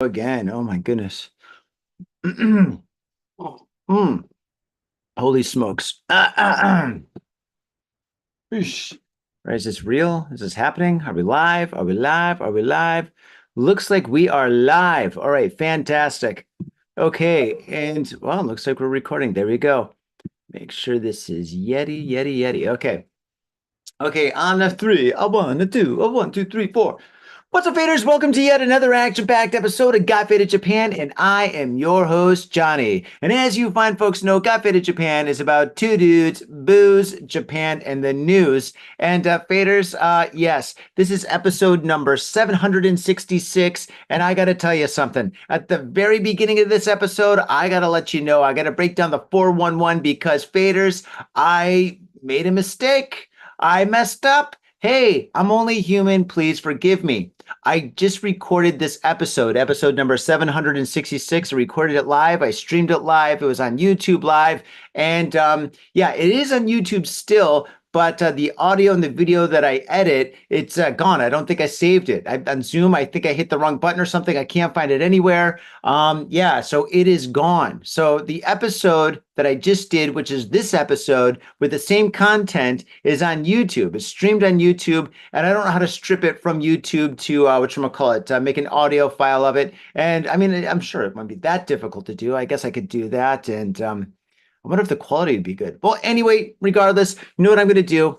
Again. Oh my goodness. Mm. Holy smokes. Eesh. Right, is this real? Is this happening? Are we live? Are we live? Are we live? Looks like we are live. All right, fantastic. Okay, and well, looks like we're recording. There we go. Make sure this is Yeti, Yeti, Yeti. Okay. Okay, on the three, a one, a two, a one, two, three, four. What's up, faders? Welcome to yet another action-packed episode of Got Faded Japan, and I am your host, Johnny. And as you fine folks know, Got Faded Japan is about two dudes, booze, Japan, and the news. And faders, yes, this is episode number 766, and I gotta tell you something. At the very beginning of this episode, I gotta let you know, I gotta break down the 411 because faders, I made a mistake. I messed up. Hey, I'm only human. Please forgive me. I just recorded this episode number 766. I recorded it live. I streamed it live. It was on YouTube live. And yeah, it is on YouTube still, but the audio and the video that I edit, it's gone. I don't think I saved it. On Zoom, I think I hit the wrong button or something. I can't find it anywhere. Yeah, so it is gone. So the episode that I just did, which is this episode with the same content, is on YouTube. It's streamed on YouTube, and I don't know how to strip it from YouTube to whatchamacallit, make an audio file of it. And I mean, I'm sure it wouldn't be that difficult to do. I guess I could do that, and I wonder if the quality would be good. Well, anyway, regardless, you know what I'm going to do?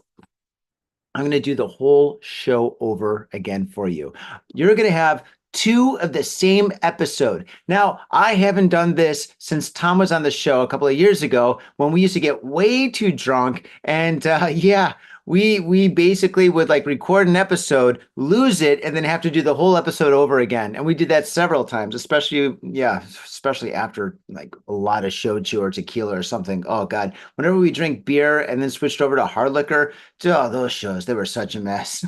I'm going to do the whole show over again for you. You're going to have two of the same episode. Now, I haven't done this since Tom was on the show a couple of years ago when we used to get way too drunk. And yeah, we basically would like record an episode, lose it, and then have to do the whole episode over again. And we did that several times, especially, yeah, especially after like a lot of shochu or tequila or something. Oh God, whenever we drink beer and then switched over to hard liquor, oh, those shows, they were such a mess.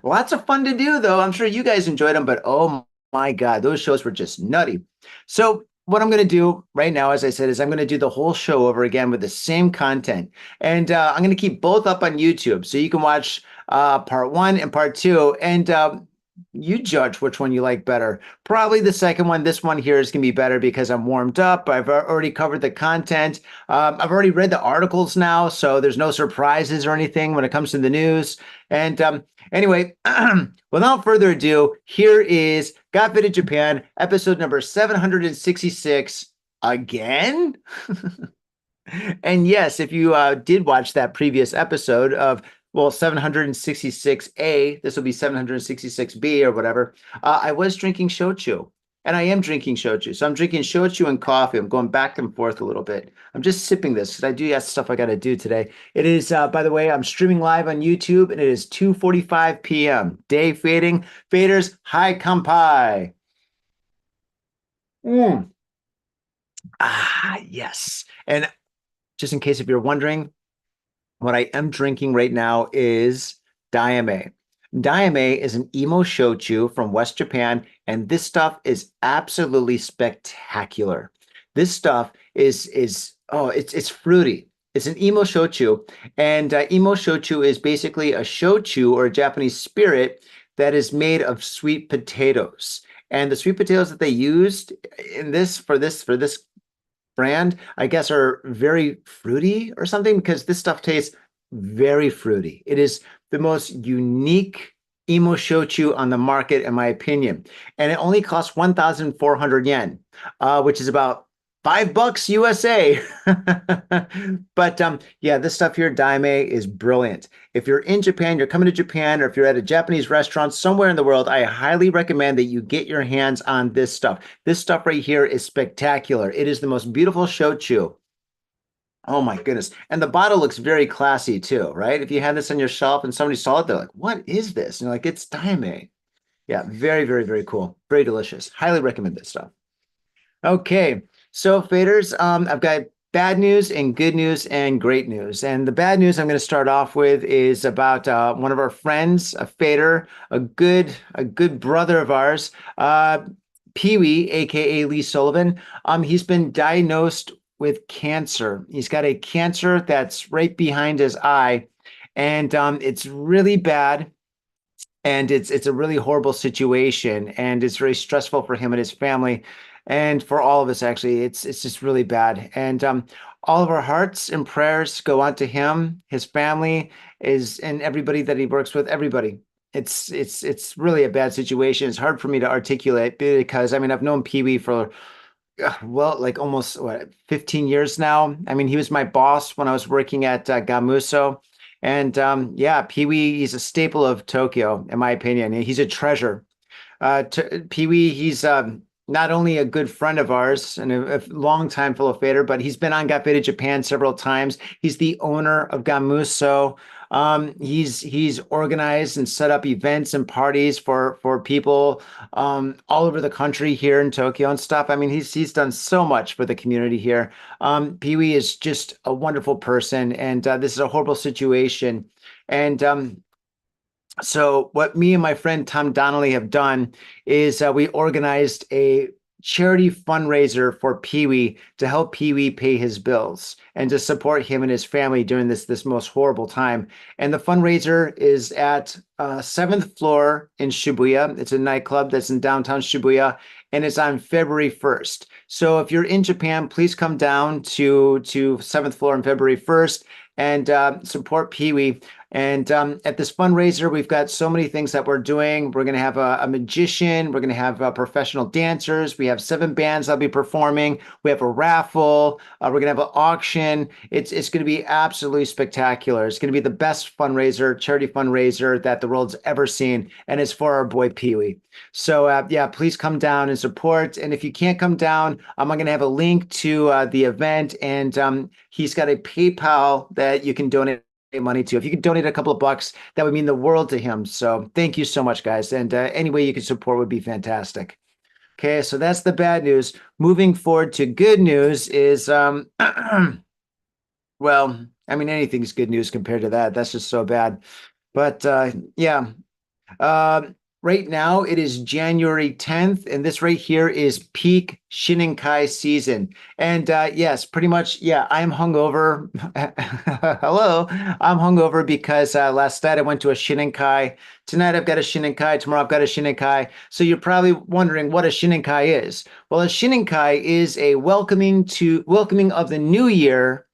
Lots of fun to do, though. I'm sure you guys enjoyed them, but oh my God, those shows were just nutty. So, what I'm going to do right now, as I said, is I'm going to do the whole show over again with the same content. And I'm going to keep both up on YouTube. So you can watch part one and part two. And you judge which one you like better. Probably the second one. This one here is going to be better because I'm warmed up. I've already covered the content. I've already read the articles now, so there's no surprises or anything when it comes to the news. And anyway, without further ado, here is Got Faded Japan, episode number 766 again. And yes, if you did watch that previous episode of, well, 766A, this will be 766B or whatever, I was drinking shochu. And I am drinking shochu. So I'm drinking shochu and coffee. I'm going back and forth a little bit. I'm just sipping this because I do have stuff I got to do today. It is, by the way, I'm streaming live on YouTube and it is 2:45 p.m. Day fading. Faders, hi kampai. Mm. Yes. And just in case if you're wondering, what I am drinking right now is Dayame. Dayame is an emo shochu from West Japan, and this stuff is absolutely spectacular. This stuff is oh, it's fruity. It's an emo shochu, and emo shochu is basically a shochu or a Japanese spirit that is made of sweet potatoes. And the sweet potatoes that they used in this for this brand, I guess, are very fruity or something because this stuff tastes very fruity. It is the most unique emo shochu on the market, in my opinion. And it only costs 1,400 yen, which is about $5 USA. But yeah, this stuff here, Daime, is brilliant. If you're in Japan, you're coming to Japan, or if you're at a Japanese restaurant somewhere in the world, I highly recommend that you get your hands on this stuff. This stuff right here is spectacular. It is the most beautiful shochu. Oh my goodness. And the bottle looks very classy too, right? If you had this on your shelf and somebody saw it, they're like, what is this? And you're like, it's Daime. Yeah, very, very, very cool. Very delicious. Highly recommend this stuff. Okay, so faders, I've got bad news and good news and great news. And the bad news I'm going to start off with is about one of our friends, a fader, a good brother of ours, Pee Wee, aka Lee Sullivan. He's been diagnosed with cancer. He's got a cancer that's right behind his eye, and it's really bad. and it's a really horrible situation, and it's very stressful for him and his family, and for all of us actually. It's just really bad, and all of our hearts and prayers go out to him, his family is, and everybody that he works with, everybody. It's really a bad situation. It's hard for me to articulate because I mean I've known Pee Wee for well, like almost what, 15 years now. I mean, he was my boss when I was working at Gamuso. And yeah, Pee Wee, he's a staple of Tokyo, in my opinion. He's a treasure. Pee Wee, he's not only a good friend of ours and a longtime fellow fader, but he's been on Got Faded Japan several times. He's the owner of Gamuso. He's organized and set up events and parties for people all over the country here in Tokyo and stuff. I mean, he's done so much for the community here. Pee Wee is just a wonderful person, and this is a horrible situation. And so what me and my friend Tom Donnelly have done is we organized a charity fundraiser for Pee Wee to help Pee Wee pay his bills and to support him and his family during this most horrible time. And the fundraiser is at seventh floor in Shibuya. It's a nightclub that's in downtown Shibuya, and it's on February 1st. So if you're in Japan, please come down to seventh floor on February 1st and support Pee Wee. And at this fundraiser, we've got so many things that we're doing. We're going to have a magician. We're going to have professional dancers. We have 7 bands that'll be performing. We have a raffle. We're going to have an auction. It's going to be absolutely spectacular. It's going to be the best fundraiser, charity fundraiser that the world's ever seen. And it's for our boy Pee Wee. So yeah, please come down and support. And if you can't come down, I'm going to have a link to the event. And he's got a PayPal that you can donate money to. If you could donate a couple of bucks, that would mean the world to him. So thank you so much, guys. And any way you can support would be fantastic. Okay, so that's the bad news. Moving forward to good news is, well, I mean, anything's good news compared to that. That's just so bad. But yeah, uh, right now it is January 10th, and this right here is peak Shininkai season. And yes, pretty much, yeah, I'm hungover. Hello, I'm hungover because last night I went to a Shininkai. Tonight I've got a Shininkai. Tomorrow I've got a Shininkai. So you're probably wondering what a Shininkai is. Well, a Shininkai is a welcoming of the new year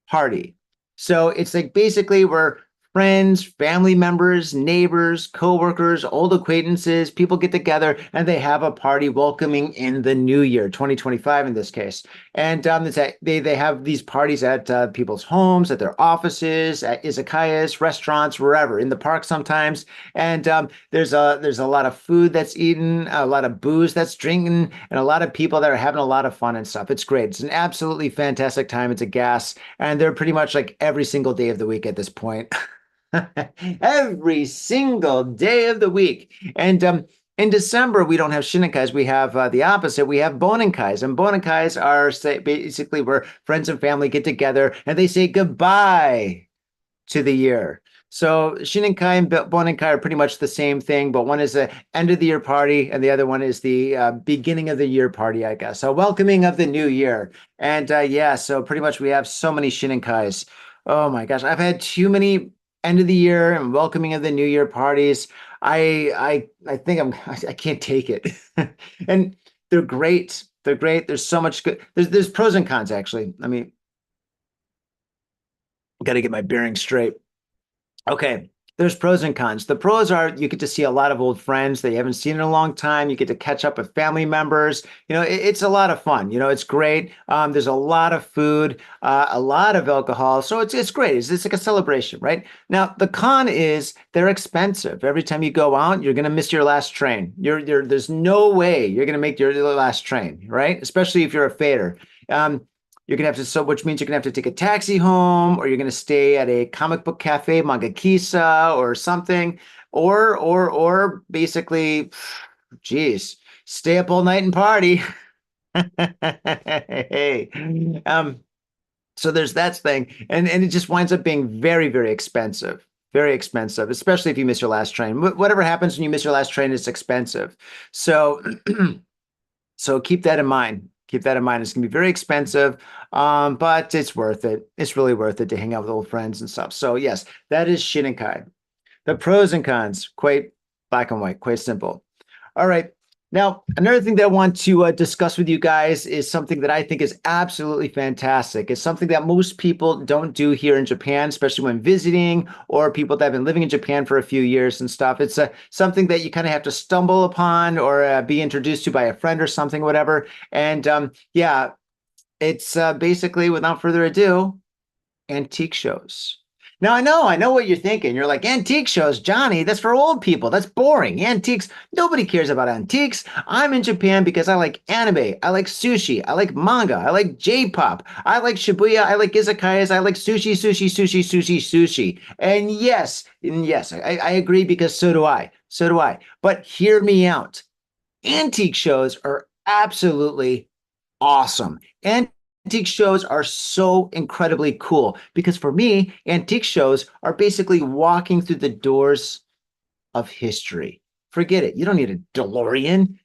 party. So it's like basically we're friends, family members, neighbors, coworkers, old acquaintances, people get together and they have a party welcoming in the new year, 2025 in this case. And they have these parties at people's homes, at their offices, at izakayas, restaurants, wherever, in the park sometimes. And there's a lot of food that's eaten, a lot of booze that's drinking, and a lot of people that are having a lot of fun and stuff. It's great. It's an absolutely fantastic time. It's a gas, and they're pretty much like every single day of the week at this point. Every single day of the week. And in December, we don't have Shininkais. We have the opposite. We have Bonenkais. And Bonenkais are basically where friends and family get together and they say goodbye to the year. So Shininkai and Bonenkai are pretty much the same thing, but one is the end of the year party and the other one is the beginning of the year party, I guess. So welcoming of the new year. And yeah, so pretty much we have so many Shininkais. Oh my gosh, I've had too many end of the year and welcoming of the new year parties. I think I can't take it. And they're great. They're great. There's so much good. There's pros and cons actually. I mean, got to get my bearings straight. Okay, there's pros and cons. The pros are you get to see a lot of old friends that you haven't seen in a long time. You get to catch up with family members. It's a lot of fun. It's great. There's a lot of food, a lot of alcohol, so it's great. It's like a celebration, right? Now the con is they're expensive. Every time you go out, you're gonna miss your last train. There's no way you're gonna make your last train, right? Especially if you're a fader. You're gonna have to, so which means you're gonna have to take a taxi home, or you're gonna stay at a comic book cafe, Manga Kisa, or something, or basically, geez, stay up all night and party. Hey, so there's that thing, and it just winds up being very, very expensive, especially if you miss your last train. Whatever happens when you miss your last train, it's expensive. So, so keep that in mind. Keep that in mind. It's going to be very expensive, but it's worth it. It's really worth it to hang out with old friends and stuff. So yes, that is Shininkai. The pros and cons, quite black and white, quite simple. All right. Now, another thing that I want to discuss with you guys is something that I think is absolutely fantastic. It's something that most people don't do here in Japan, especially when visiting or people that have been living in Japan for a few years and stuff. It's something that you kind of have to stumble upon or be introduced to by a friend or something, whatever. And yeah, it's basically, without further ado, antique shows. Now, I know what you're thinking. You're like, antique shows, Johnny, that's for old people. That's boring. Antiques, nobody cares about antiques. I'm in Japan because I like anime, I like sushi, I like manga, I like J-pop, I like Shibuya, I like izakayas, I like sushi, sushi, sushi, sushi, sushi. And yes, I agree because so do I. So do I. But hear me out. Antique shows are absolutely awesome. Antique shows are so incredibly cool because for me, antique shows are basically walking through the doors of history. Forget it. You don't need a DeLorean.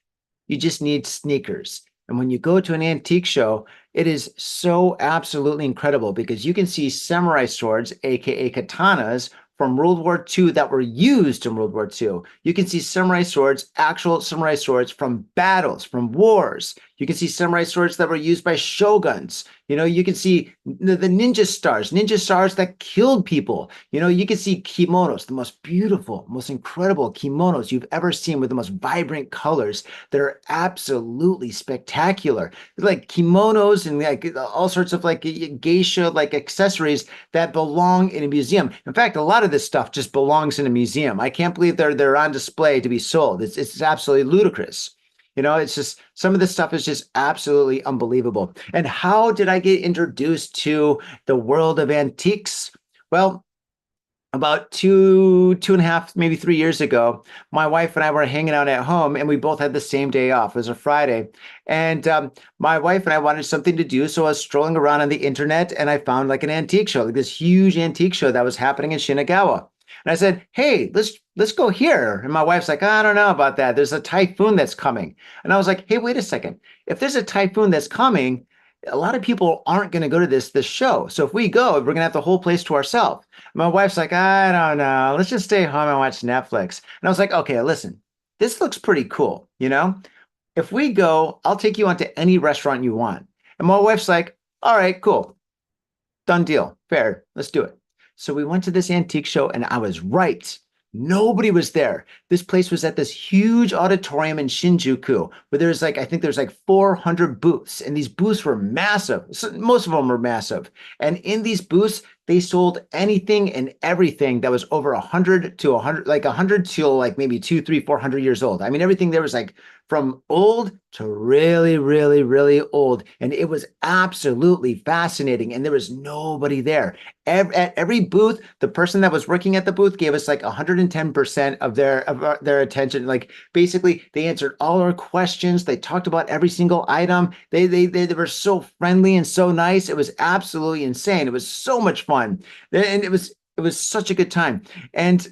You just need sneakers. And when you go to an antique show, it is so absolutely incredible because you can see samurai swords, aka katanas, from World War II that were used in World War II. You can see samurai swords, actual samurai swords from battles, from wars. You can see samurai swords that were used by shoguns. You know, you can see the ninja stars that killed people. You know, you can see kimonos, the most beautiful, most incredible kimonos you've ever seen with the most vibrant colors that are absolutely spectacular. Like kimonos and like all sorts of like geisha like accessories that belong in a museum. In fact, a lot of this stuff just belongs in a museum. I can't believe they're on display to be sold. It's absolutely ludicrous. You know, it's just some of this stuff is just absolutely unbelievable. And how did I get introduced to the world of antiques? Well, about two and a half, maybe 3 years ago, my wife and I were hanging out at home, and we both had the same day off. It was a Friday, and my wife and I wanted something to do, so I was strolling around on the internet, and I found like an antique show, like this huge antique show that was happening in Shinagawa. And I said, "Hey, let's go here." And my wife's like, "I don't know about that. There's a typhoon that's coming." And I was like, "Hey, wait a second. If there's a typhoon that's coming, a lot of people aren't going to go to this show. So if we go, we're going to have the whole place to ourselves." My wife's like, "I don't know. Let's just stay home and watch Netflix." And I was like, "Okay, listen, this looks pretty cool. You know, if we go, I'll take you onto any restaurant you want." And my wife's like, "All right, cool. Done deal. Fair. Let's do it." So we went to this antique show and I was right. Nobody was there. This place was at this huge auditorium in Shinjuku where there's like, I think there's like 400 booths, and these booths were massive. So most of them were massive. And in these booths, they sold anything and everything that was over 100 to 100, like 100 to like maybe 2, 3, 400 years old. I mean, everything there was like from old to really, really, really old. And it was absolutely fascinating. And there was nobody there. At every booth, the person that was working at the booth gave us like 110% of their attention. Like basically, they answered all our questions. They talked about every single item. They were so friendly and so nice. It was absolutely insane. It was so much fun, and it was such a good time. And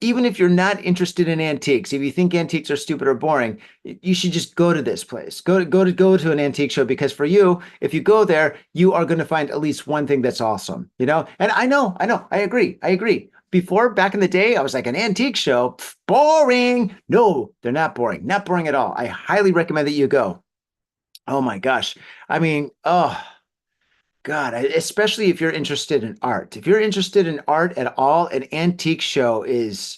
even if you're not interested in antiques, if you think antiques are stupid or boring, you should just go to this place. Go to an antique show because for you, if you go there, you are going to find at least one thing that's awesome, you know? And I know, I agree. I agree. Before, back in the day, I was like, an antique show, pff, boring. No, they're not boring. Not boring at all. I highly recommend that you go. Oh my gosh. I mean, oh God, especially if you're interested in art. If you're interested in art at all, an antique show is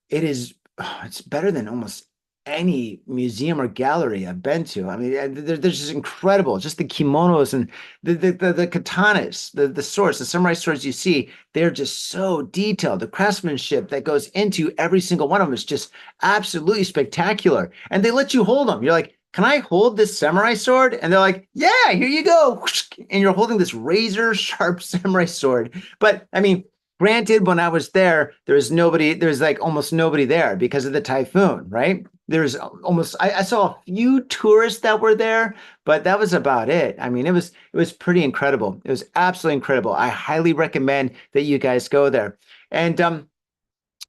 it's better than almost any museum or gallery I've been to. I mean, they're just incredible. Just the kimonos and the katanas, the swords, the samurai swords you see, they're just so detailed. The craftsmanship that goes into every single one of them is just absolutely spectacular. And they let you hold them. You're like, "Can I hold this samurai sword?" And they're like, "Yeah, here you go." And you're holding this razor sharp samurai sword. But I mean, granted, when I was there, there's like almost nobody there because of the typhoon, right? I saw a few tourists that were there, but that was about it. I mean, it was pretty incredible. It was absolutely incredible. I highly recommend that you guys go there. And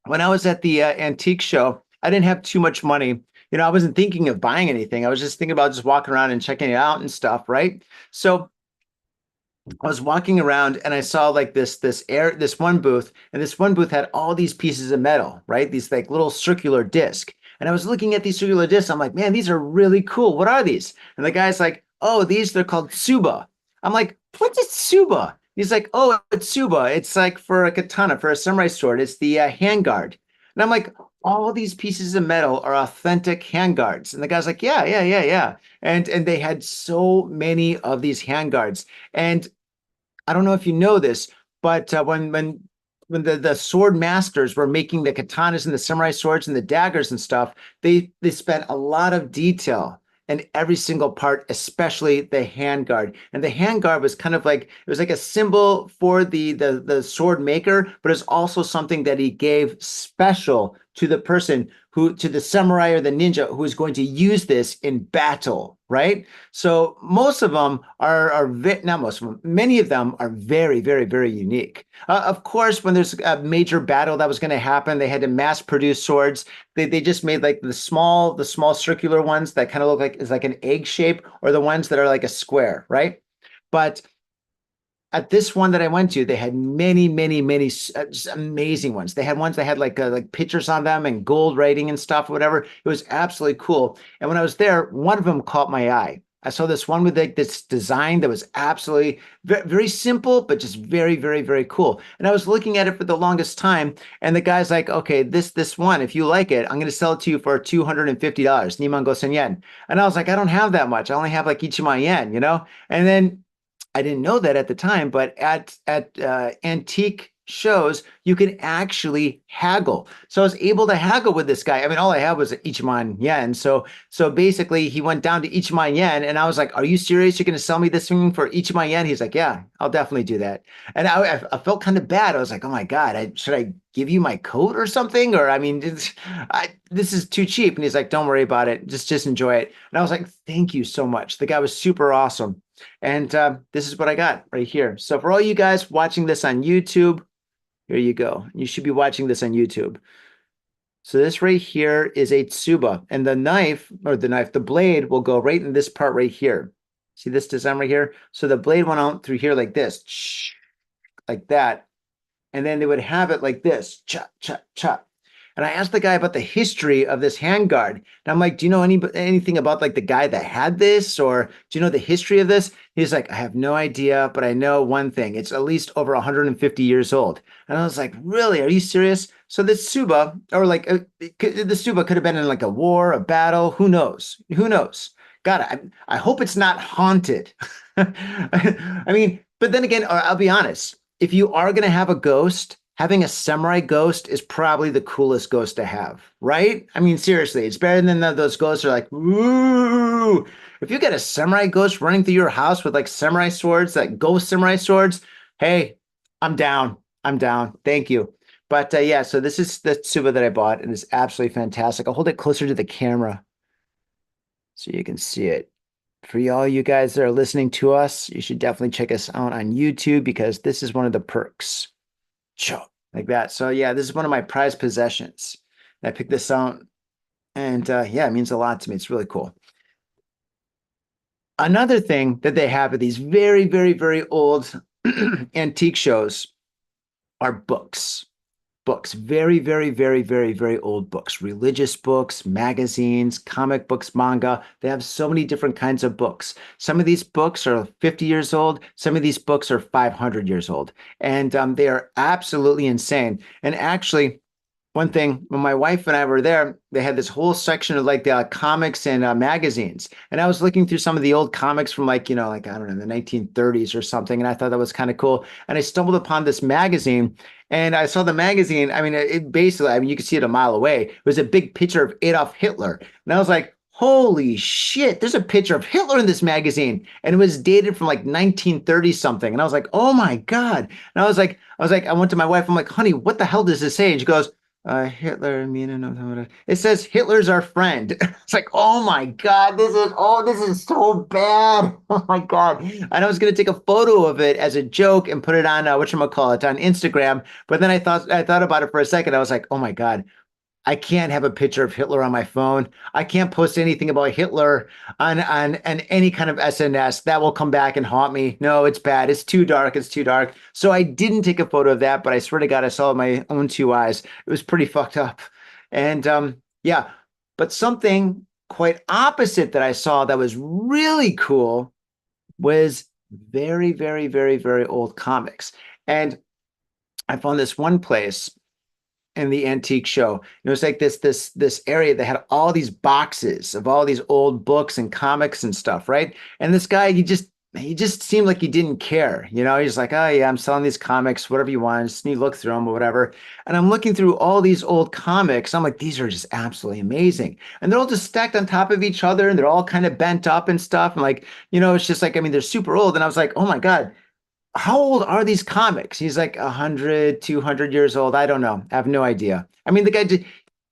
when I was at the antique show, I didn't have too much money. You know, I wasn't thinking of buying anything. I was just thinking about just walking around and checking it out and stuff, right? So I was walking around and I saw like this one booth, and this one booth had all these pieces of metal, right? These like little circular disc. And I was looking at these circular discs. I'm like, man, these are really cool. What are these? And the guy's like, oh, they're called Tsuba. I'm like, what's a Tsuba? He's like, oh, it's Tsuba. It's like for a katana, for a samurai sword. It's the handguard. And I'm like, all these pieces of metal are authentic handguards. And the guy's like, yeah, yeah, yeah, yeah. And they had so many of these handguards. And I don't know if you know this, but when the sword masters were making the katanas and the samurai swords and the daggers and stuff, they spent a lot of detail in every single part, especially the handguard. And the handguard was kind of like it was like a symbol for the sword maker, but it's also something that he gave special to the person who to the samurai or the ninja who is going to use this in battle, right? So most of them not most of them, many of them are very, very, very unique. Of course, when there's a major battle that was going to happen, they had to mass produce swords. They just made like the small circular ones that kind of look like is like an egg shape, or the ones that are like a square, right? But at this one that I went to, they had many, many, many just amazing ones. They had ones that had like pictures on them and gold writing and stuff, whatever. It was absolutely cool. And when I was there, one of them caught my eye. I saw this one with like this design that was absolutely very simple, but just very, very, very cool. And I was looking at it for the longest time, and the guy's like, "Okay, this one, if you like it, I'm going to sell it to you for $250, Niman Gosen yen." And I was like, "I don't have that much. I only have like Ichiman yen, you know." And then I didn't know that at the time, but at antique shows, you can actually haggle. So I was able to haggle with this guy. I mean, all I had was Ichiman yen. So basically, he went down to Ichiman yen, and I was like, "Are you serious? You're going to sell me this thing for Ichiman yen?" He's like, "Yeah, I'll definitely do that." And I felt kind of bad. I was like, "Oh my God, should I give you my coat or something?" Or I mean, this is too cheap. And he's like, "Don't worry about it. Just enjoy it." And I was like, "Thank you so much." The guy was super awesome. And this is what I got right here. So for all you guys watching this on YouTube, here you go. You should be watching this on YouTube. So this right here is a tsuba, and the blade will go right in this part right here. See this design right here? So the blade went out through here like this, like that, and then they would have it like this, chop, chop, chop. And I asked the guy about the history of this handguard. And I'm like, do you know anything about like the guy that had this, or do you know the history of this? He's like, I have no idea, but I know one thing. It's at least over 150 years old. And I was like, really? Are you serious? So this Tsuba, or like the Tsuba could have been in like a war, a battle. Who knows? Who knows? God, I hope it's not haunted. I mean, but then again, I'll be honest. If you are going to have a ghost, having a samurai ghost is probably the coolest ghost to have, right? I mean, seriously, it's better than those ghosts are like, ooh. If you get a samurai ghost running through your house with like samurai swords, like ghost samurai swords, hey, I'm down. I'm down. Thank you. But yeah, so this is the Tsuba that I bought, and it's absolutely fantastic. I'll hold it closer to the camera so you can see it. For all you guys that are listening to us, you should definitely check us out on YouTube, because this is one of the perks. Like that. So yeah, this is one of my prized possessions. I picked this out, and yeah, it means a lot to me. It's really cool. Another thing that they have at these very, very, very old antique shows are books. Books, very, very, very, very, very old books, religious books, magazines, comic books, manga. They have so many different kinds of books. Some of these books are 50 years old. Some of these books are 500 years old. And they are absolutely insane. And actually, one thing, when my wife and I were there, they had this whole section of like the comics and magazines. And I was looking through some of the old comics from like, like, I don't know, the 1930s or something. And I thought that was kind of cool. And I stumbled upon this magazine, and I saw the magazine. I mean, it basically, I mean, you could see it a mile away. It was a big picture of Adolf Hitler. And I was like, holy shit, there's a picture of Hitler in this magazine. And it was dated from like 1930 something. And I was like, oh my God. And I went to my wife, I'm like, honey, what the hell does this say? And she goes, Hitler, it says Hitler's our friend. It's like, oh my God, this is so bad. Oh my God. And I was gonna take a photo of it as a joke and put it on whatchamacallit, on Instagram. But then I thought about it for a second. I was like, oh my God, I can't have a picture of Hitler on my phone. I can't post anything about Hitler on any kind of SNS. That will come back and haunt me. No, it's bad. It's too dark. It's too dark. So I didn't take a photo of that, but I swear to God, I saw it with my own two eyes. It was pretty fucked up. And yeah, but something quite opposite that I saw that was really cool was very, very, very, very old comics. And I found this one place in the antique show. It was like this area that had all these boxes of all these old books and comics and stuff, right? And this guy, he just seemed like he didn't care. He's like, oh yeah, I'm selling these comics, whatever you want. Just need to look through them or whatever. And I'm looking through all these old comics. I'm like, these are just absolutely amazing. And they're all just stacked on top of each other and they're all kind of bent up and stuff. And like, it's just like, I mean, they're super old. And I was like, oh my God, how old are these comics? He's like 100, 200 years old. I don't know. I have no idea. I mean, the guy,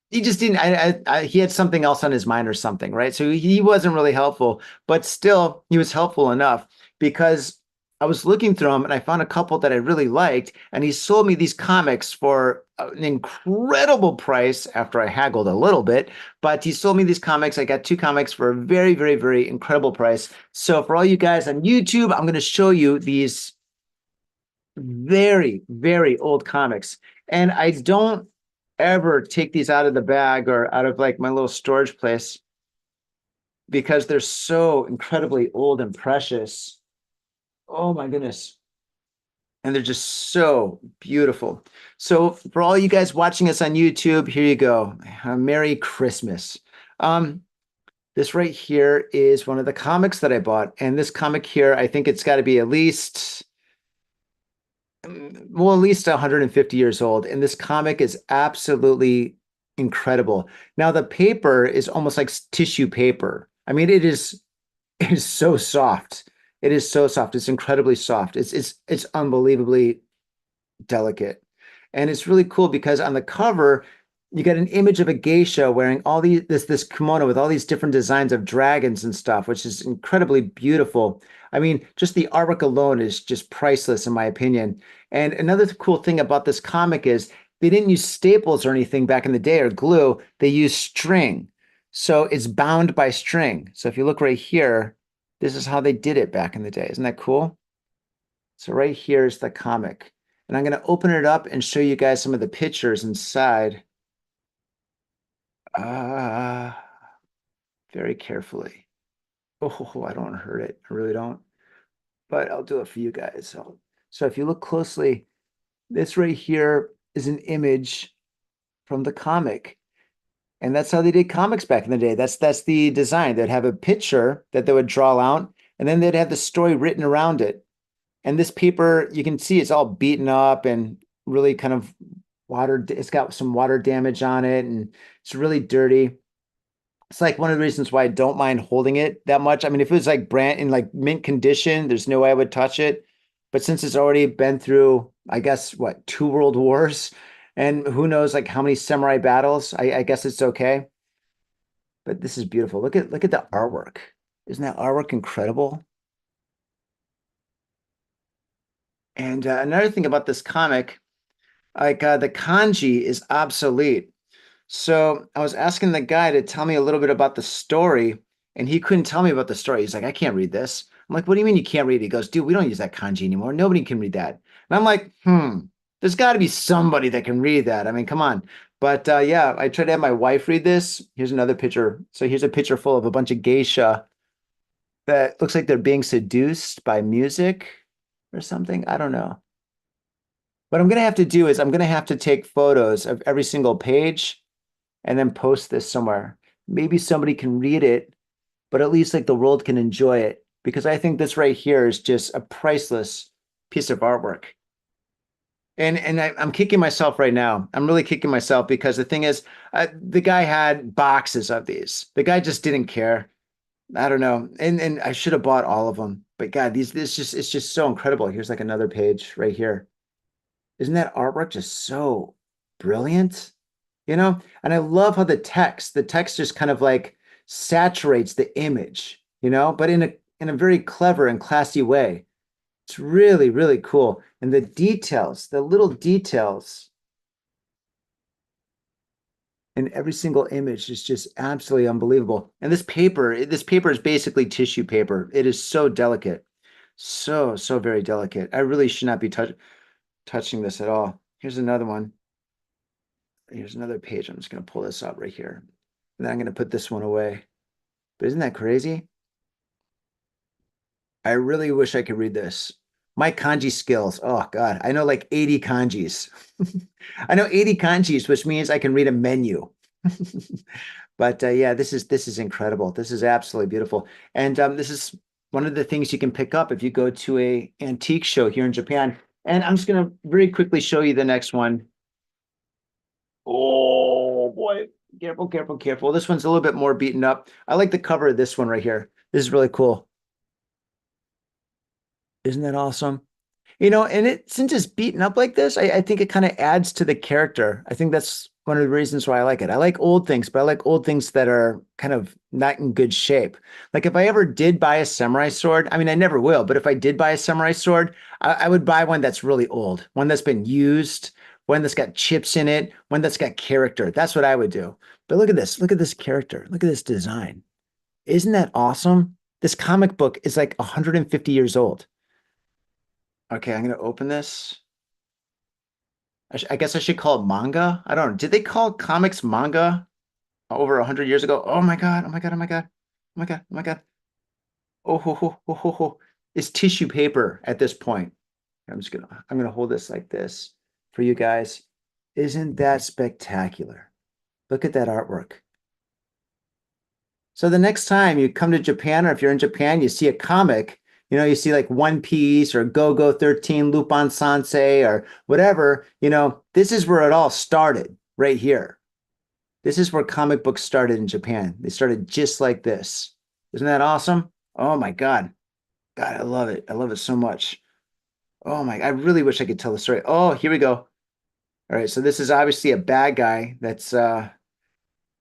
he just didn't, he had something else on his mind or something, right? So he wasn't really helpful, but still, he was helpful enough because I was looking through them and I found a couple that I really liked. And he sold me these comics for an incredible price after I haggled a little bit. But he sold me these comics. I got two comics for a very, very, very incredible price. So for all you guys on YouTube, I'm going to show you these very, very old comics. And I don't ever take these out of the bag or out of like my little storage place because they're so incredibly old and precious. Oh my goodness. And they're just so beautiful. So for all you guys watching us on YouTube, here you go. Merry Christmas. Um, this right here is one of the comics that I bought. And this comic here, I think it's got to be at least well, at least 150 years old. And this comic is absolutely incredible. Now, the paper is almost like tissue paper. I mean, it is so soft. It is so soft. It's incredibly soft. It's unbelievably delicate. And it's really cool because on the cover, you get an image of a geisha wearing all this kimono with all these different designs of dragons and stuff, which is incredibly beautiful. I mean, just the artwork alone is just priceless in my opinion. And another cool thing about this comic is they didn't use staples or anything back in the day or glue. They used string. So it's bound by string. So if you look right here, this is how they did it back in the day. Isn't that cool? So right here is the comic. And I'm going to open it up and show you guys some of the pictures inside. Uh, very carefully. Oh, I don't want to hurt it. I really don't. But I'll do it for you guys. So if you look closely, this right here is an image from the comic. And that's how they did comics back in the day. That's the design. They'd have a picture that they would draw out, and then they'd have the story written around it. And this paper, you can see it's all beaten up and really kind of water. It's got some water damage on it, and it's really dirty. It's like one of the reasons why I don't mind holding it that much. I mean, if it was like brand in like mint condition, there's no way I would touch it. But since it's already been through, I guess, what, two world wars, and who knows like how many samurai battles, I guess it's okay. But this is beautiful. Look at the artwork. Isn't that artwork incredible? And another thing about this comic, like the kanji is obsolete. So I was asking the guy to tell me a little bit about the story, and he couldn't tell me about the story. He's like, I can't read this. I'm like, what do you mean you can't read it? He goes, dude, we don't use that kanji anymore. Nobody can read that. And I'm like, there's got to be somebody that can read that. I mean, come on. But yeah, I tried to have my wife read this. Here's another picture. So here's a picture full of a bunch of geisha that looks like they're being seduced by music or something. I don't know. What I'm going to have to do is I'm going to have to take photos of every single page and then post this somewhere. Maybe somebody can read it, but at least like the world can enjoy it because I think this right here is just a priceless piece of artwork. And I'm kicking myself right now. I'm really kicking myself because the thing is, the guy had boxes of these. The guy just didn't care. I don't know. And I should have bought all of them. But God, it's just so incredible. Here's like another page right here. Isn't that artwork just so brilliant? And I love how the text just kind of like saturates the image, but in a very clever and classy way. It's really, really cool. And the details, the little details And every single image is just absolutely unbelievable. And this paper is basically tissue paper. It is so delicate. So, so very delicate. I really should not be touching this at all. Here's another one. Here's another page. I'm just going to pull this up right here. And then I'm going to put this one away. But isn't that crazy? I really wish I could read this. My kanji skills. Oh God, I know like 80 kanjis. I know 80 kanjis, which means I can read a menu. But yeah, this is incredible. This is absolutely beautiful. And this is one of the things you can pick up if you go to a antique show here in Japan. And I'm just going to very quickly show you the next one. Oh boy, careful, careful, careful. This one's a little bit more beaten up. I like the cover of this one right here. This is really cool. Isn't that awesome? And it since it's beaten up like this, I think it kind of adds to the character. I think that's one of the reasons why I like it. I like old things, but I like old things that are kind of not in good shape. Like if I ever did buy a samurai sword, I mean, I never will, but if I did buy a samurai sword, I would buy one that's really old, one that's been used, one that's got chips in it, one that's got character. That's what I would do. But look at this. Look at this character. Look at this design. Isn't that awesome? This comic book is like 150 years old. Okay, I'm gonna open this. I guess I should call it manga. I don't know. Did they call comics manga over 100 years ago? Oh my God. Oh my God. Oh my God. Oh my God. Oh my God. Oh, ho, ho, ho, ho, ho. It's tissue paper at this point. I'm gonna hold this like this for you guys. Isn't that spectacular? Look at that artwork. So the next time you come to Japan, or if you're in Japan, you see a comic, you see like One Piece or Go-Go 13, Lupin Sansei or whatever, this is where it all started right here. This is where comic books started in Japan. They started just like this. Isn't that awesome? Oh my God. God, I love it. I love it so much. Oh my, I really wish I could tell the story. Oh, here we go. All right, so this is obviously a bad guy that's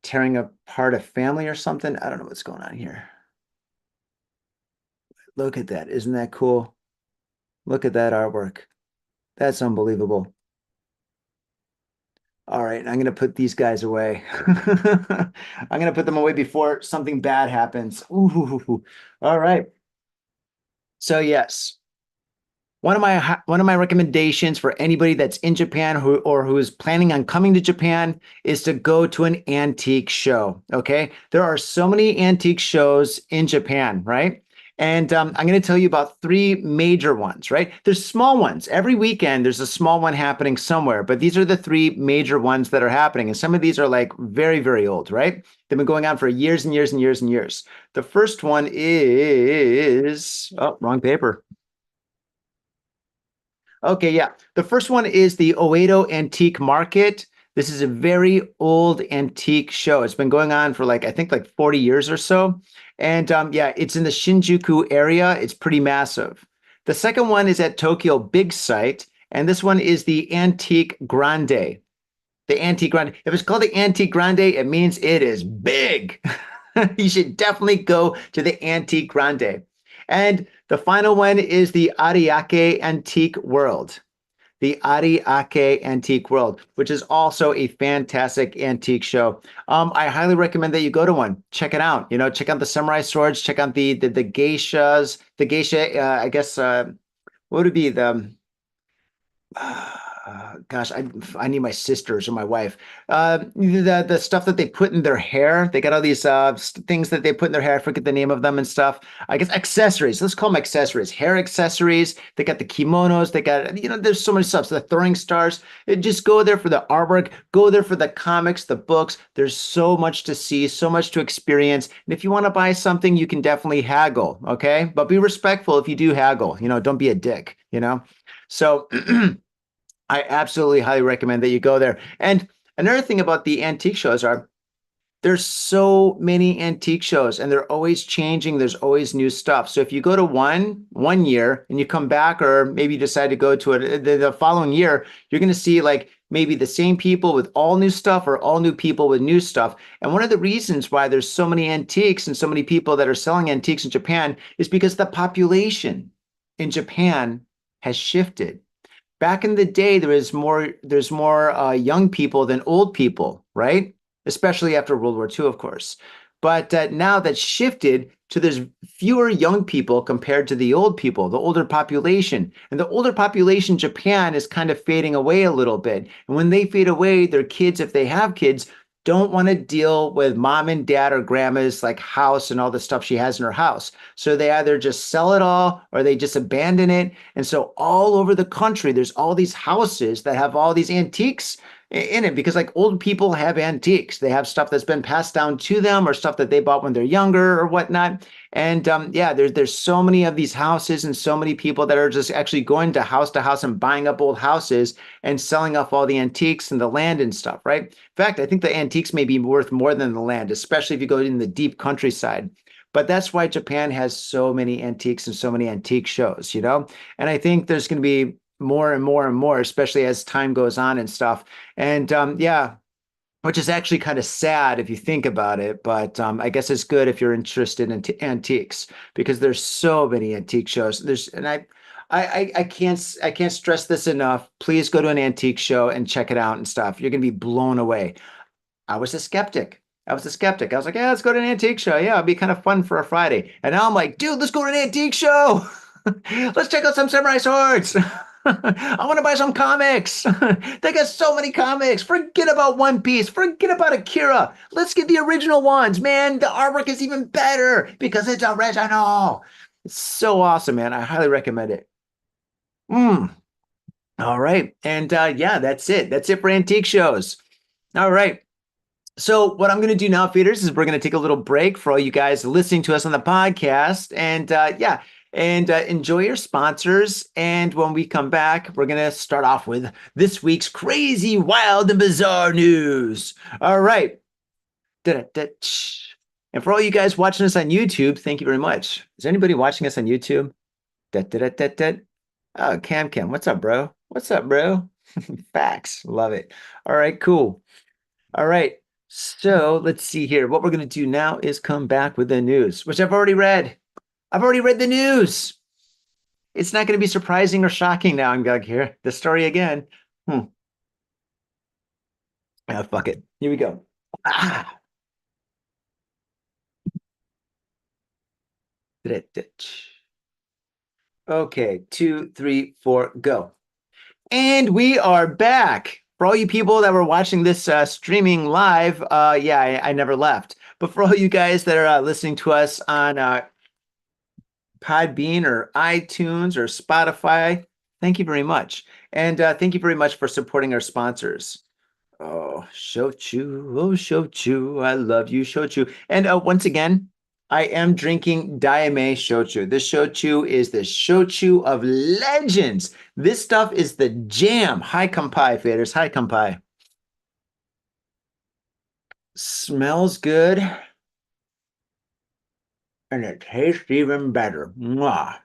tearing apart a family or something. I don't know what's going on here. Look at that. Isn't that cool? Look at that artwork. That's unbelievable. All right, I'm going to put these guys away. I'm going to put them away before something bad happens. Ooh. All right. So yes, one of my recommendations for anybody that's in Japan who is planning on coming to Japan is to go to an antique show. Okay, there are so many antique shows in Japan, right? And I'm going to tell you about three major ones, right? There's small ones. Every weekend, there's a small one happening somewhere, but these are the three major ones that are happening. And some of these are like very, very old, right? They've been going on for years and years and years and years. The first one is, oh, wrong paper. Okay, yeah. The first one is the Oedo Antique Market. This is a very old antique show. It's been going on for like, I think like 40 years or so. And yeah, it's in the Shinjuku area. It's pretty massive. The second one is at Tokyo Big Sight. And this one is the Antique Grande. The Antique Grande. If it's called the Antique Grande, it means it is big. You should definitely go to the Antique Grande. And the final one is the Ariake Antique World. The Ariake Antique World, which is also a fantastic antique show. I highly recommend that you go to one. Check it out. Check out the samurai swords. Check out the geishas. The geisha, I guess, what would it be? Gosh, I need my sisters or my wife. The stuff that they put in their hair. They got all these things that they put in their hair. I forget the name of them and stuff. I guess accessories. Let's call them accessories. Hair accessories. They got the kimonos. They got there's so many stuff. So the throwing stars. Just go there for the artwork. Go there for the comics, the books. There's so much to see, so much to experience. And if you want to buy something, you can definitely haggle. Okay, but be respectful if you do haggle. Don't be a dick. So. I absolutely highly recommend that you go there. And another thing about the antique shows are there's so many antique shows and they're always changing. There's always new stuff. So if you go to one year and you come back, or maybe you decide to go to it the following year, you're going to see like maybe the same people with all new stuff or all new people with new stuff. And one of the reasons why there's so many antiques and so many people that are selling antiques in Japan is because the population in Japan has shifted. Back in the day, there's more young people than old people, right? especially after World War II, of course. But now that's shifted to there's fewer young people compared to the old people, the older population. And the older population, Japan, is kind of fading away a little bit. And when they fade away, their kids, if they have kids, don't want to deal with mom and dad or grandma's like house and all the stuff she has in her house. So they either just sell it all or they just abandon it. And so all over the country, there's all these houses that have all these antiques in it because like old people have antiques. They have stuff that's been passed down to them or stuff that they bought when they're younger or whatnot. And yeah, there's so many of these houses and so many people that are just actually going to house and buying up old houses and selling off all the antiques and the land and stuff, right? In fact, I think the antiques may be worth more than the land, especially if you go in the deep countryside. But that's why Japan has so many antiques and so many antique shows, you know? And I think there's going to be more and more and more, especially as time goes on and stuff. And yeah, which is actually kind of sad if you think about it. But I guess it's good if you're interested in antiques because there's so many antique shows. There's and I can't stress this enough. Please go to an antique show and check it out and stuff. You're gonna be blown away. I was a skeptic. I was a skeptic. I was like, yeah, let's go to an antique show. Yeah, it'd be kind of fun for a Friday. And now I'm like, dude, let's go to an antique show. Let's check out some samurai swords. I want to buy some comics. They got so many comics. Forget about One Piece. Forget about Akira. Let's get the original ones, man. The artwork is even better because it's original. It's so awesome, man. I highly recommend it. Mm. All right. And yeah, that's it. That's it for antique shows. All right. So what I'm going to do now, feeders, is we're going to take a little break for all you guys listening to us on the podcast, and yeah, and enjoy your sponsors. And when we come back, we're going to start off with this week's crazy, wild, and bizarre news. All right. Da-da-da-ch. And for all you guys watching us on YouTube, thank you very much. Is anybody watching us on YouTube? Da-da-da-da-da. Oh, Cam, what's up, bro? What's up, bro? Facts. Love it. All right, cool. All right. So let's see here. What we're going to do now is come back with the news, which I've already read. I've already read the news. It's not going to be surprising or shocking now. I'm going to hear the story again. Ah, fuck it. Here we go. Ah. Okay, 2, 3, 4, go. And we are back. For all you people that were watching this streaming live, yeah, I never left. But for all you guys that are listening to us on Podbean or iTunes or Spotify, thank you very much. And thank you very much for supporting our sponsors. Oh, Shochu, I love you, Shochu. And once again, I am drinking Daime Shochu. This Shochu is the Shochu of legends. This stuff is the jam. Hi, Kampai, faders. Hi, Kampai. Smells good. And it tastes even better. Mwah.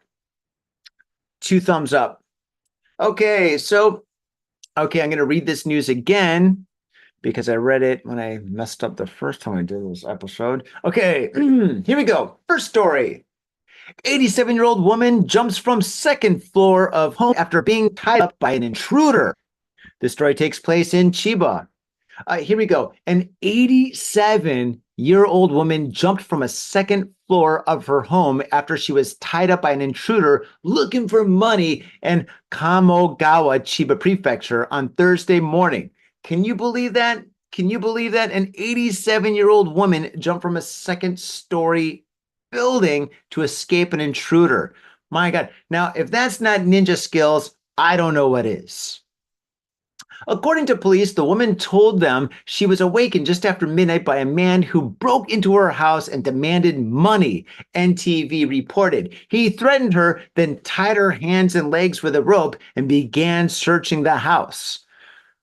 2 thumbs up. Okay, so, okay, I'm going to read this news again because I read it when I messed up the first time I did this episode. Okay, here we go. First story. 87-year-old woman jumps from second floor of home after being tied up by an intruder. This story takes place in Chiba. Here we go. An 87-year-old woman jumped from a second floor of her home after she was tied up by an intruder looking for money in Kamogawa, Chiba Prefecture on Thursday morning. Can you believe that? Can you believe that? An 87-year-old woman jumped from a second-story building to escape an intruder. My God. Now, if that's not ninja skills, I don't know what is. According to police, the woman told them she was awakened just after midnight by a man who broke into her house and demanded money, NTV reported. He threatened her, then tied her hands and legs with a rope and began searching the house.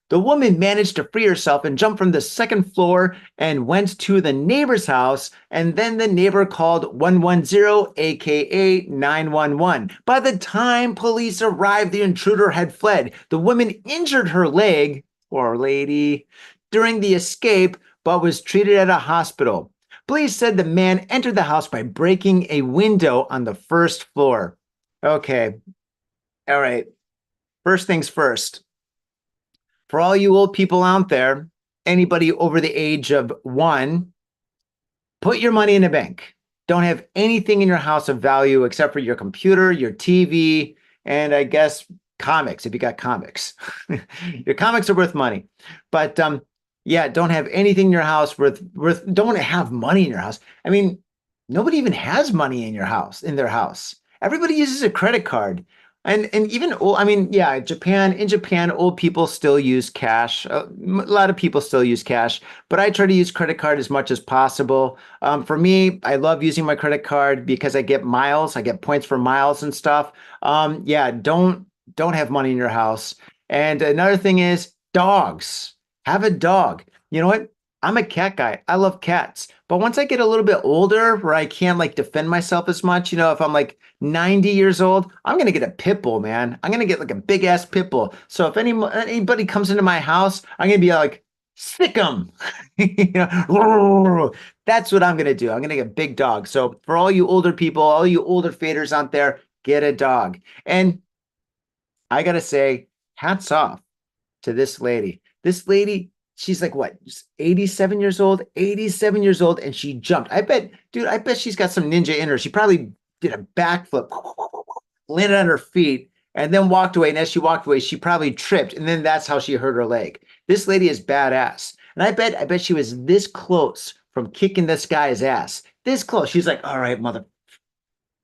The woman managed to free herself and jump from the second floor and went to the neighbor's house, and then the neighbor called 110, aka 911. By the time police arrived, the intruder had fled. The woman injured her leg, poor lady, during the escape, but was treated at a hospital. Police said the man entered the house by breaking a window on the first floor. Okay. All right. First things first. For all you old people out there, anybody over the age of one, put your money in a bank. Don't have anything in your house of value except for your computer, your TV, and I guess comics if you got comics. Your comics are worth money. But yeah, don't have anything in your house worth don't have money in your house. I mean, nobody even has money in their house. Everybody uses a credit card. And even old, I mean, yeah, in Japan, old people still use cash. A lot of people still use cash, but I try to use credit card as much as possible. For me, I love using my credit card because I get miles. I get points for miles and stuff. Yeah, don't have money in your house. And another thing is dogs. Have a dog. You know what? I'm a cat guy. I love cats. But once I get a little bit older where I can't like defend myself as much, if I'm like 90 years old, I'm gonna get a pit bull, man. I'm gonna get like a big ass pit bull. So if anybody comes into my house, I'm gonna be like, sick 'em. That's what I'm gonna do. I'm gonna get a big dog. So for all you older people, all you older faders out there, get a dog. And I gotta say, hats off to this lady. This lady, she's like what, 87 years old, 87 years old, and she jumped. I bet she's got some ninja in her. She probably did a backflip, landed on her feet, and then walked away. And as she walked away, she probably tripped, and then that's how she hurt her leg. This lady is badass. And I bet she was this close from kicking this guy's ass. This close. She's like, all right, mother.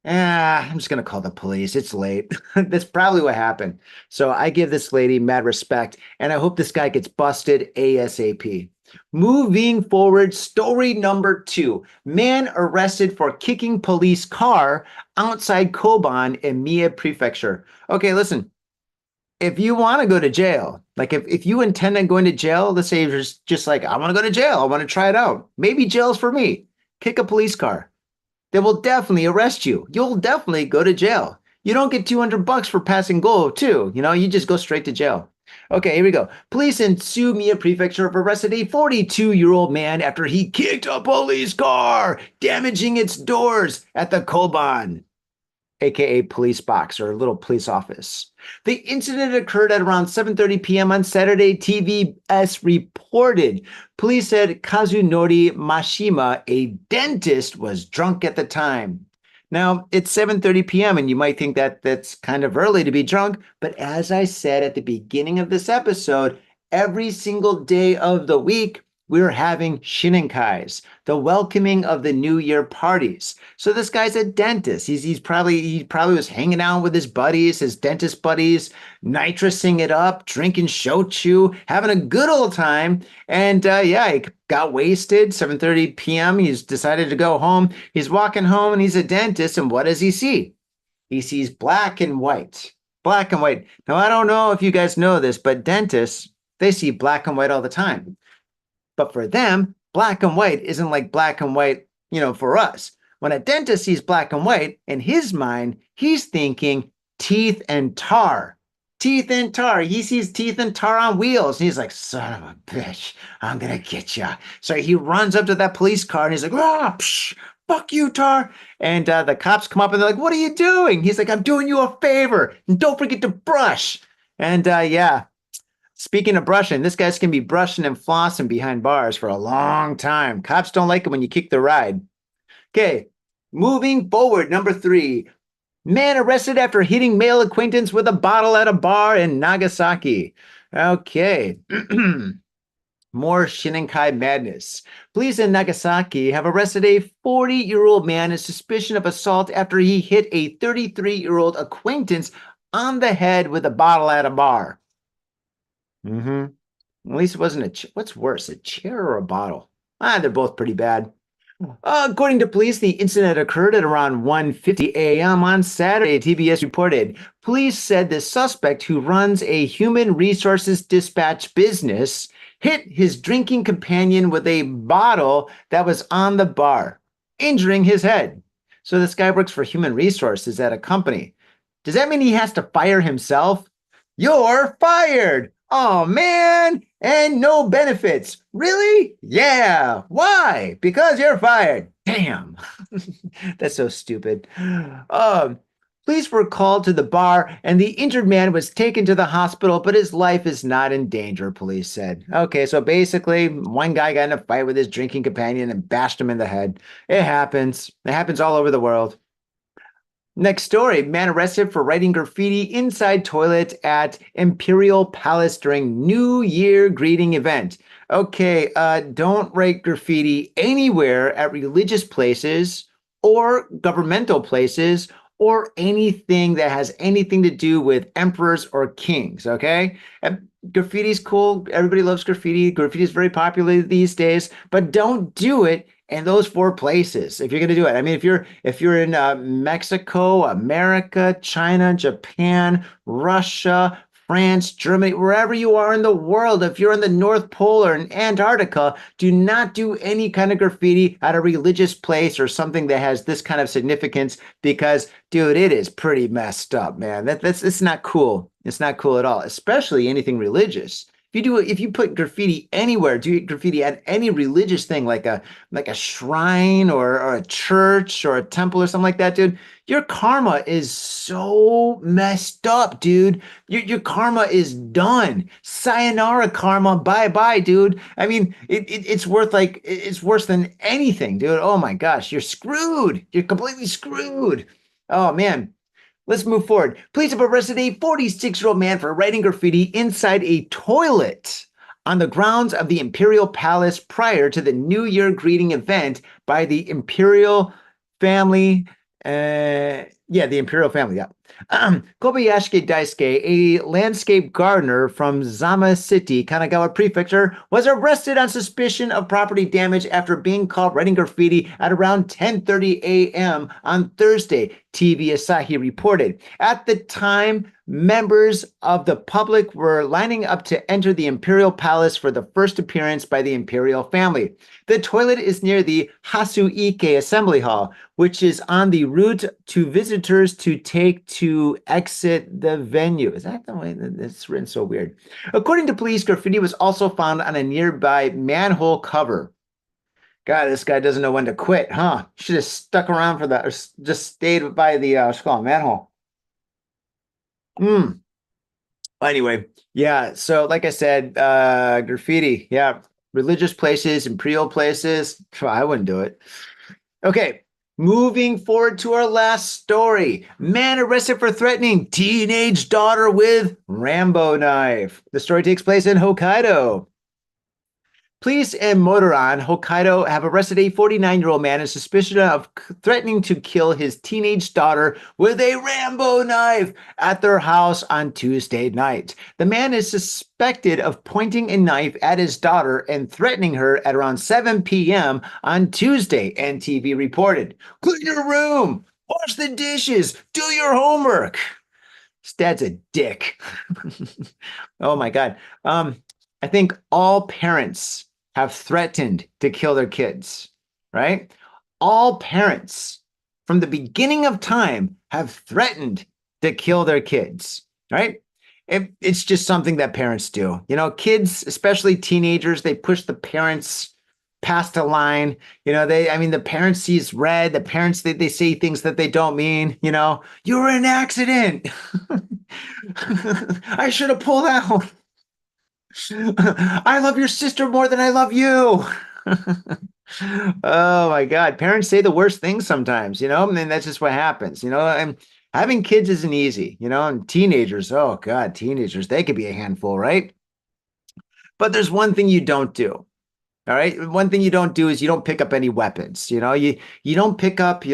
I'm just gonna call the police. It's late. That's probably what happened. So I give this lady mad respect, and I hope this guy gets busted ASAP. Moving forward, story number 2. Man arrested for kicking police car outside Koban in Mie Prefecture. Okay, listen. If you want to go to jail, like if you intend on going to jail, let's say you're just like, I want to go to jail. I want to try it out. Maybe jail's for me. Kick a police car. They will definitely arrest you. You'll definitely go to jail. You don't get $200 for passing go, too. You just go straight to jail. Okay, here we go. Police in Sumiya Prefecture have arrested a 42-year-old man after he kicked a police car, damaging its doors at the Koban, aka police box or little police office. The incident occurred at around 7:30 p.m. on Saturday, TVS reported. Police said Kazunori Mashima, a dentist, was drunk at the time. Now, it's 7:30 p.m. and you might think that that's kind of early to be drunk, but as I said at the beginning of this episode, every single day of the week, we're having Shininkais, the welcoming of the New Year parties. So this guy's a dentist. He probably was hanging out with his buddies, his dentist buddies, nitrosing it up, drinking shochu, having a good old time. And yeah, he got wasted. 7:30 p.m. He's decided to go home. He's walking home and he's a dentist. And what does he see? He sees black and white. Black and white. Now, I don't know if you guys know this, but dentists, they see black and white all the time. But for them, black and white isn't like black and white, for us. When a dentist sees black and white, in his mind, he's thinking teeth and tar. Teeth and tar. He sees teeth and tar on wheels. And he's like, son of a bitch, I'm going to get you. So he runs up to that police car and he's like, psh, fuck you, tar. And the cops come up and they're like, what are you doing? He's like, I'm doing you a favor. And don't forget to brush. And yeah. Speaking of brushing, this guy's going to be brushing and flossing behind bars for a long time. Cops don't like it when you kick the ride. Okay, moving forward, number 3. Man arrested after hitting male acquaintance with a bottle at a bar in Nagasaki. Okay. More Shininkai madness. Police in Nagasaki have arrested a 40-year-old man in suspicion of assault after he hit a 33-year-old acquaintance on the head with a bottle at a bar. At least it wasn't what's worse, a chair or a bottle? They're both pretty bad. According to police, the incident occurred at around 1:50 a.m. on Saturday, TBS reported. Police said the suspect, who runs a human resources dispatch business, hit his drinking companion with a bottle that was on the bar, injuring his head. So this guy works for human resources at a company. Does that mean he has to fire himself? You're fired! Oh, man, and no benefits. Really? Yeah. Why? Because you're fired. Damn. That's so stupid. Police were called to the bar, and the injured man was taken to the hospital, but his life is not in danger, police said. Okay, so basically, one guy got in a fight with his drinking companion and bashed him in the head. It happens. It happens all over the world. Next story, man arrested for writing graffiti inside toilet at Imperial Palace during New Year greeting event. Okay, don't write graffiti anywhere at religious places or governmental places or anything that has anything to do with emperors or kings, okay? Graffiti's cool. Everybody loves graffiti. Graffiti is very popular these days, but don't do it in those four places if you're going to do it. I mean, if you're in Mexico, America, China, Japan, Russia, France, Germany, wherever you are in the world, if you're in the North Pole or in Antarctica, do not do any kind of graffiti at a religious place or something that has this kind of significance because, dude, it is pretty messed up, man. That's it's not cool. It's not cool at all, especially anything religious. If you put graffiti anywhere, do graffiti at any religious thing like a shrine or a church or a temple or something like that, dude, your karma is so messed up, dude. Your karma is done. Sayonara karma, bye bye, dude. I mean, it's worth like it's worse than anything, dude. Oh my gosh, you're screwed. You're completely screwed. Oh man. Let's move forward. Police have arrested a 46-year-old man for writing graffiti inside a toilet on the grounds of the Imperial Palace prior to the New Year greeting event by the Imperial family. The Imperial family. Yeah. Kobayashi Daisuke, a landscape gardener from Zama City, Kanagawa Prefecture, was arrested on suspicion of property damage after being caught writing graffiti at around 10:30 a.m. on Thursday, TV Asahi reported. At the time, members of the public were lining up to enter the Imperial Palace for the first appearance by the Imperial family. The toilet is near the Hasuike Assembly Hall, which is on the route to visitors to take to exit the venue. Is that the way that it's written so weird? According to police, graffiti was also found on a nearby manhole cover. God, this guy doesn't know when to quit, huh? Should have stuck around for that, or just stayed by the manhole. Hmm. Anyway, yeah. So, like I said, graffiti, yeah, religious places, imperial places. I wouldn't do it. Okay, moving forward to our last story. Man arrested for threatening teenage daughter with Rambo knife. The story takes place in Hokkaido. Police in Motoran, Hokkaido, have arrested a 49-year-old man in suspicion of threatening to kill his teenage daughter with a Rambo knife at their house on Tuesday night. The man is suspected of pointing a knife at his daughter and threatening her at around 7 p.m. on Tuesday, NTV reported. Clean your room, wash the dishes, do your homework. His dad's a dick. Oh my God. I think all parents have threatened to kill their kids, right? All parents from the beginning of time have threatened to kill their kids, right? It's just something that parents do. You know, kids, especially teenagers, they push the parents past a line. You know, the parents sees red. The parents, they say things that they don't mean. You know, you were in an accident. I should have pulled out. I love your sister more than I love you. Oh my God. Parents say the worst things sometimes, you know, and that's just what happens, you know, and having kids isn't easy, you know, and teenagers, oh God, teenagers, they could be a handful, right? But there's one thing you don't do. All right. One thing you don't do is you don't pick up any weapons. You know, you don't pick up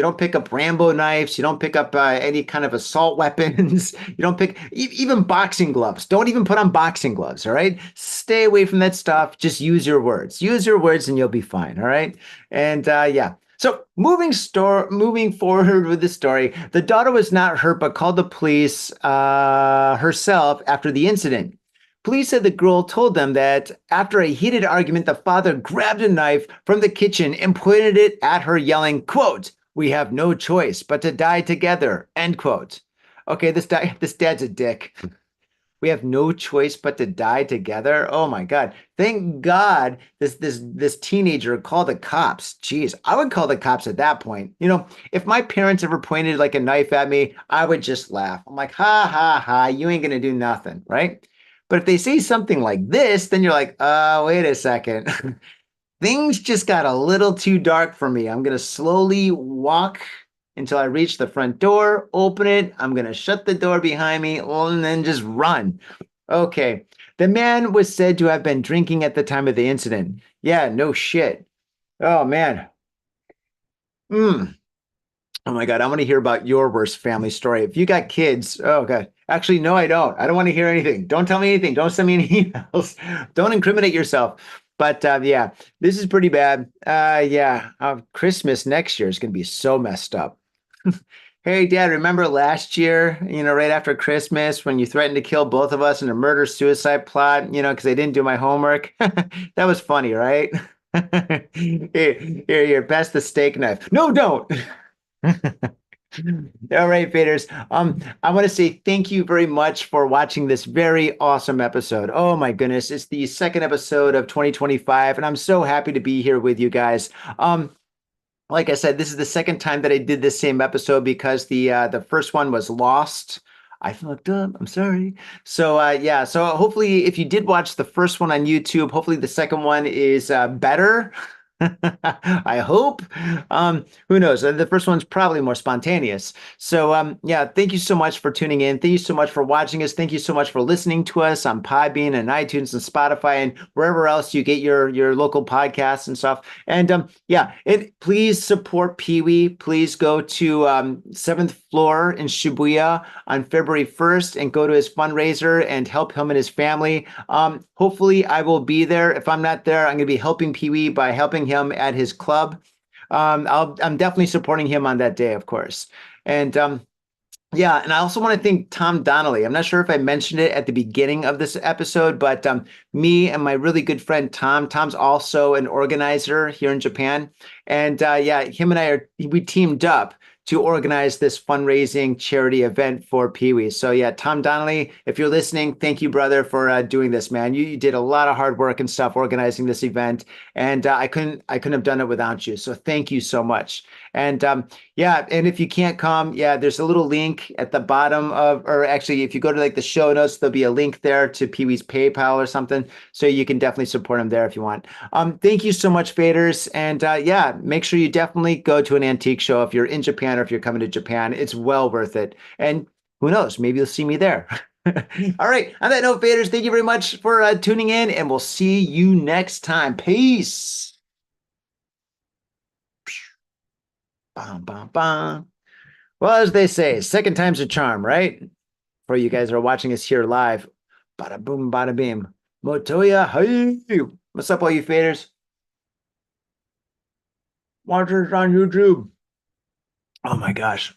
Rambo knives. You don't pick up any kind of assault weapons. You don't pick even boxing gloves. Don't even put on boxing gloves. All right. Stay away from that stuff. Just use your words. Use your words, and you'll be fine. All right. And yeah. So moving forward with the story, the daughter was not hurt, but called the police herself after the incident. Police said the girl told them that after a heated argument, the father grabbed a knife from the kitchen and pointed it at her, yelling, quote, "We have no choice but to die together," end quote. Okay, this dad's a dick. We have no choice but to die together. Oh my God. Thank God this teenager called the cops. Jeez, I would call the cops at that point. If my parents ever pointed like a knife at me, I would just laugh. I'm like, ha ha ha, you ain't gonna do nothing, right? But if they say something like this, then you're like, wait a second. Things just got a little too dark for me. I'm going to slowly walk until I reach the front door, open it. I'm going to shut the door behind me and then just run. Okay. The man was said to have been drinking at the time of the incident. Yeah, no shit. Oh, man. Mm. Oh my God. I want to hear about your worst family story. If you got kids, oh God. Actually, no, I don't. I don't want to hear anything. Don't tell me anything. Don't send me any emails. Don't incriminate yourself. But yeah, this is pretty bad. Yeah, Christmas next year is going to be so messed up. Hey, Dad, remember last year, right after Christmas when you threatened to kill both of us in a murder-suicide plot, because I didn't do my homework? That was funny, right? Here, pass the steak knife. No, don't. All right, faders. I want to say thank you very much for watching this very awesome episode. Oh my goodness, it's the second episode of 2025, and I'm so happy to be here with you guys. Like I said, this is the second time that I did this same episode because the first one was lost. I fucked up. I'm sorry. So yeah, so hopefully if you did watch the first one on YouTube, hopefully the second one is better. I hope. Who knows? The first one's probably more spontaneous. So, yeah, thank you so much for tuning in. Thank you so much for watching us. Thank you so much for listening to us on Podbean and iTunes and Spotify and wherever else you get your local podcasts and stuff. And yeah, please support Pee Wee. Please go to Seventh Floor in Shibuya on February 1st and go to his fundraiser and help him and his family. Hopefully, I will be there. If I'm not there, I'm going to be helping Pee Wee by helping him at his club. I'm definitely supporting him on that day, of course. And yeah, and I also want to thank Tom Donnelly. I'm not sure if I mentioned it at the beginning of this episode, but me and my really good friend Tom's also an organizer here in Japan. And yeah, him and we teamed up to organize this fundraising charity event for Pee Wee. So yeah, Tom Donnelly, if you're listening, thank you, brother, for doing this, man. You did a lot of hard work and stuff organizing this event, and I couldn't have done it without you. So thank you so much. And yeah, and if you can't come, yeah, there's a little link at the bottom or actually, if you go to like the show notes, there'll be a link there to Pee Wee's PayPal or something. So you can definitely support him there if you want. Thank you so much, faders. And yeah, make sure you definitely go to an antique show if you're in Japan or if you're coming to Japan. It's well worth it. And who knows, maybe you'll see me there. All right. On that note, faders, thank you very much for tuning in, and we'll see you next time. Peace. Bum, bum, bum. Well, as they say, second time's a charm, right? For you guys that are watching us here live. Bada boom, bada beam. Motoya, hey. What's up, all you faders? Watchers on YouTube. Oh my gosh.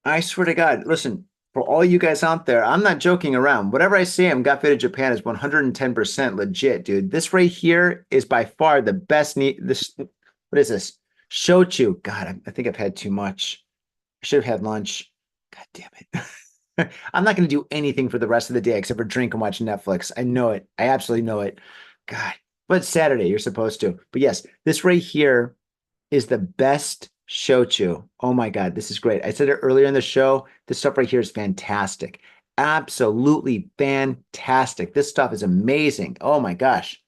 I swear to God, listen, for all you guys out there, I'm not joking around. Whatever I say, I'm Got Faded Japan is 110% legit, dude. This right here is by far the best. What is this? Shochu. God, I think I've had too much. I should have had lunch. God damn it. I'm not going to do anything for the rest of the day except for drink and watch Netflix. I know it. I absolutely know it. God. But it's Saturday. You're supposed to. But yes, this right here is the best shochu. Oh my God, this is great. I said it earlier in the show. This stuff right here is fantastic. Absolutely fantastic. This stuff is amazing. Oh my gosh.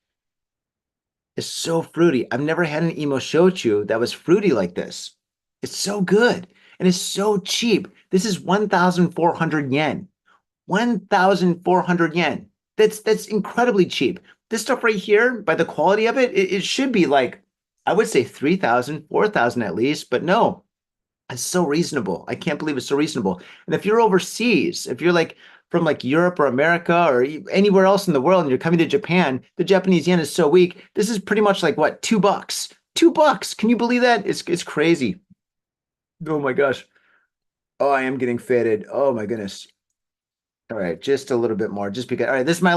It's so fruity. I've never had an emo shochu that was fruity like this. It's so good. And it's so cheap. This is 1,400 yen. 1,400 yen. That's incredibly cheap. This stuff right here, by the quality of it, it should be like, I would say 3,000, 4,000 at least, but no, it's so reasonable. I can't believe it's so reasonable. And if you're overseas, if you're like from like Europe or America or anywhere else in the world and you're coming to Japan, the Japanese yen is so weak. This is pretty much like what, $2? $2. Can you believe that? It's crazy. Oh my gosh. Oh, I am getting faded. Oh my goodness. All right, just a little bit more, just because. All right, this is my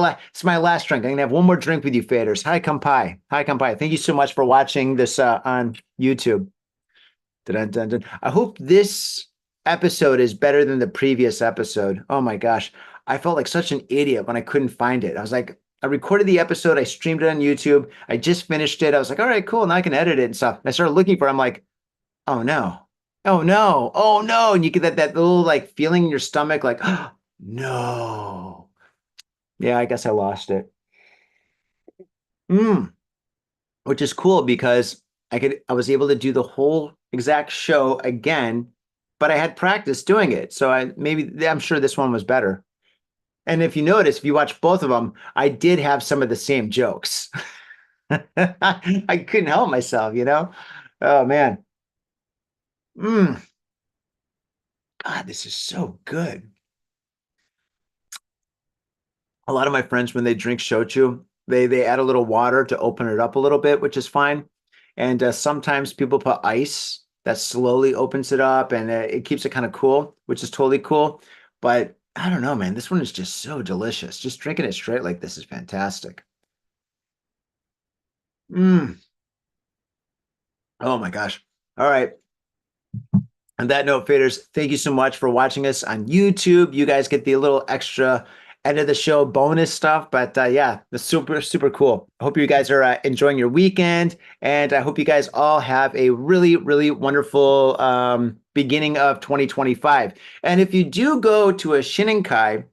last drink. I'm gonna have one more drink with you, faders. Hi, Kampai. Hi, Kampai. Thank you so much for watching this on YouTube. Dun, dun, dun. I hope this episode is better than the previous episode. Oh my gosh. I felt like such an idiot when I couldn't find it. I was like, I recorded the episode, I streamed it on YouTube, I just finished it. I was like, all right, cool, now I can edit it and stuff. And I started looking for it. I'm like, oh no, oh no, oh no. And you get that little like feeling in your stomach, like, oh, no. Yeah, I guess I lost it. Mm, which is cool because I was able to do the whole exact show again, but I had practice doing it. So I'm sure this one was better. And if you notice, if you watch both of them, I did have some of the same jokes. I couldn't help myself, you know? Oh man. Mm, God, this is so good. A lot of my friends, when they drink shochu, they add a little water to open it up a little bit, which is fine. And sometimes people put ice that slowly opens it up and it keeps it kind of cool, which is totally cool. But I don't know, man. This one is just so delicious. Just drinking it straight like this is fantastic. Mm. Oh my gosh. All right. On that note, faders, thank you so much for watching us on YouTube. You guys get the little extra end of the show bonus stuff, but yeah, it's super, super cool. I hope you guys are enjoying your weekend, and I hope you guys all have a really, really wonderful beginning of 2025. And if you do go to a Shinninkai,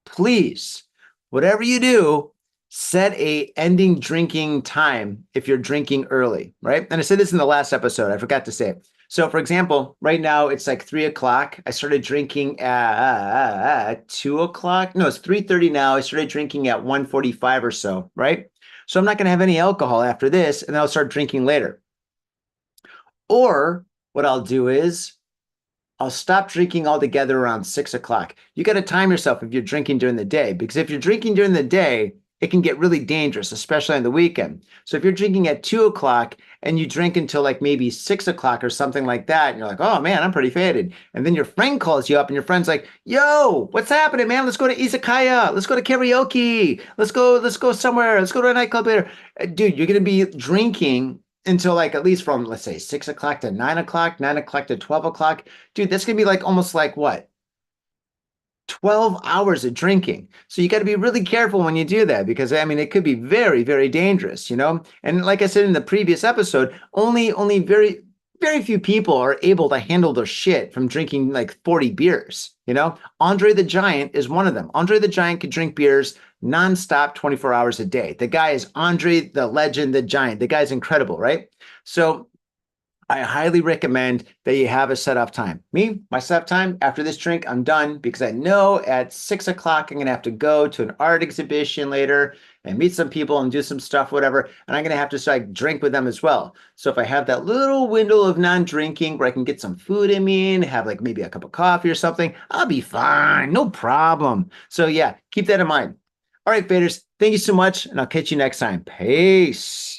please, whatever you do, set a ending drinking time if you're drinking early, right? And I said this in the last episode. I forgot to say it. So, for example, right now it's like 3 o'clock. I started drinking at 2 o'clock. No, it's 3:30 now. I started drinking at 1:45 or so, right? So I'm not going to have any alcohol after this, and then I'll start drinking later. Or what I'll do is I'll stop drinking altogether around 6 o'clock. You got to time yourself if you're drinking during the day, because if you're drinking during the day, it can get really dangerous, especially on the weekend. So if you're drinking at 2 o'clock and you drink until like maybe 6 o'clock or something like that, and you're like, oh man, I'm pretty faded. And then your friend calls you up and your friend's like, yo, what's happening, man? Let's go to izakaya. Let's go to karaoke. Let's go somewhere. Let's go to a nightclub later. Dude, you're going to be drinking until like at least from let's say 6 o'clock to 9 o'clock, 9 o'clock to 12 o'clock. Dude, that's gonna be like almost like what? 12 hours of drinking. So you got to be really careful when you do that because I mean it could be very, very dangerous, you know? And like I said in the previous episode, only very few people are able to handle their shit from drinking like 40 beers, you know? Andre the Giant is one of them. Andre the Giant could drink beers nonstop 24 hours a day. The guy is Andre the Legend, the Giant. The guy's incredible, right? So I highly recommend that you have a set-off time. Me, my set-off time, after this drink, I'm done because I know at 6 o'clock I'm going to have to go to an art exhibition later and meet some people and do some stuff, whatever. And I'm going to have to like drink with them as well. So if I have that little window of non-drinking where I can get some food in me and have like maybe a cup of coffee or something, I'll be fine. No problem. So yeah, keep that in mind. All right, faders, thank you so much, and I'll catch you next time. Peace.